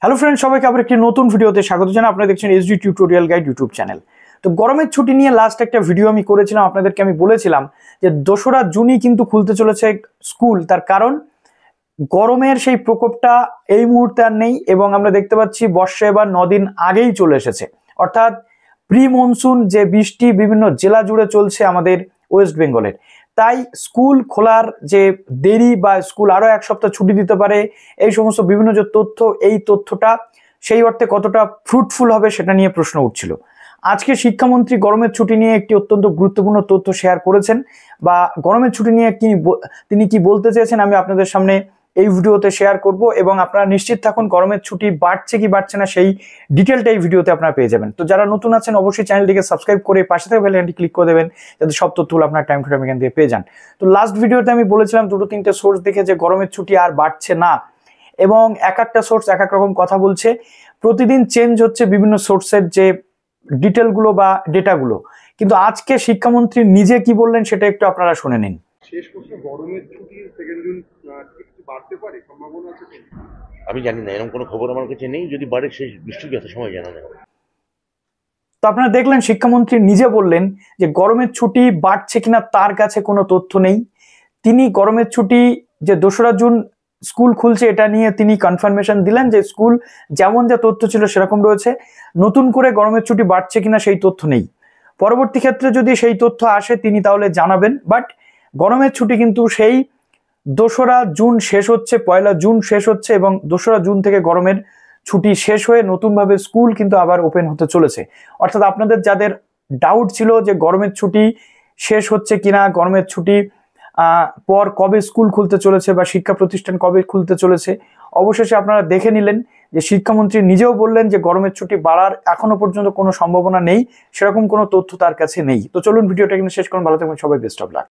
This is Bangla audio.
হ্যালো ফ্রেন্ডস, সবাইকে আবার একটি নতুন ভিডিওতে স্বাগত জানাই। আপনারা দেখছেন SD tutorial guide YouTube channel. তো গরমের ছুটি নিয়ে লাস্ট একটা ভিডিও আমি করেছিলাম, আপনাদেরকে আমি বলেছিলাম যে 2রা জুনই কিন্তু খুলতে চলেছে স্কুল। তার কারণ গরমের সেই প্রকোপটা এই মুহূর্তে আর নেই এবং আমরা দেখতে পাচ্ছি বর্ষা এবার 9 দিন আগেই চলে এসেছে। অর্থাৎ প্রি মনসুন যে বৃষ্টি বিভিন্ন জেলা জুড়ে চলছে আমাদের ওয়েস্ট বেঙ্গলের, তাই স্কুল খোলার যে দেরি বা স্কুল আরো এক সপ্তাহ ছুটি দিতে পারে, এই সমস্ত বিভিন্ন যে তথ্য, এই তথ্যটা সেই অর্থে কতটা ফ্রুটফুল হবে সেটা নিয়ে প্রশ্ন উঠছিল। আজকে শিক্ষামন্ত্রী গরমের ছুটি নিয়ে একটি অত্যন্ত গুরুত্বপূর্ণ তথ্য শেয়ার করেছেন, বা গরমের ছুটি নিয়ে তিনি কি বলতে চেয়েছেন আমি আপনাদের সামনে এই ভিডিওতে শেয়ার করব, এবং আপনারা নিশ্চিত থাকুন গরমের ছুটি বাড়ছে কি বাড়ছে না সেই ডিটেলটা এই ভিডিওতে আপনারা পেয়ে যাবেন। তো যারা নতুন আছেন অবশ্যই চ্যানেলটিকে সাবস্ক্রাইব করে পাশে থাকা বেল আইকনটি ক্লিক করে দেবেন, যাতে সব তথ্যগুলো আপনার টাইম টু টাইম এখান থেকে পেয়ে যান। তো লাস্ট ভিডিওতে আমি বলেছিলাম 2-3টে সোর্স দেখে যে গরমের ছুটি আর বাড়ছে না, এবং এক একটা সোর্স এক এক রকম কথা বলছে। প্রতিদিন চেঞ্জ হচ্ছে বিভিন্ন সোর্সের যে ডিটেলগুলো বা ডেটাগুলো, কিন্তু আজকে শিক্ষামন্ত্রী নিজে কি বললেন সেটা একটু আপনারা শুনে নিন। শেষ প্রশ্ন, গরমের ছুটি সেকেন্ড জুন কিছু বাড়তে পারে, সম্ভাবনা আছে? আমি জানি না, এরকম কোনো খবর আমার কাছে নেই। যদি বাড়ে সেই বৃষ্টির যত সময় জানানো হবে। তো আপনারা দেখলেন শিক্ষামন্ত্রী নিজে বললেন যে গরমের ছুটি বাড়ছে কিনা তার কাছে কোনো তথ্য নেই। তিনি গরমের ছুটি যে 2রা জুন স্কুল খুলছে এটা নিয়ে তিনি কনফার্মেশন দিলেন যে স্কুল যেমন যা তথ্য ছিল সেরকম রয়েছে, নতুন করে গরমের ছুটি বাড়ছে কিনা সেই তথ্য নেই। পরবর্তী ক্ষেত্রে যদি সেই তথ্য আসে তিনি তাহলে জানাবেন, বাট গরমের ছুটি কিন্তু সেই 2রা জুন শেষ হচ্ছে, 1লা জুন শেষ হচ্ছে, এবং 2রা জুন থেকে গরমের ছুটি শেষ হয়ে নতুনভাবে স্কুল কিন্তু আবার ওপেন হতে চলেছে। অর্থাৎ আপনাদের যাদের ডাউট ছিল যে গরমের ছুটি শেষ হচ্ছে কিনা, গরমের ছুটি পর কবে স্কুল খুলতে চলেছে বা শিক্ষা প্রতিষ্ঠান কবে খুলতে চলেছে, অবশেষে আপনারা দেখে নিলেন যে শিক্ষামন্ত্রী নিজেও বললেন যে গরমের ছুটি বাড়ার এখনো পর্যন্ত কোনো সম্ভাবনা নেই, সেরকম কোনো তথ্য তার কাছে নেই। তো চলুন ভিডিওটা এখানে শেষ করুন। ভালো থাকবেন সবাই, বেস্ট অফ লাক।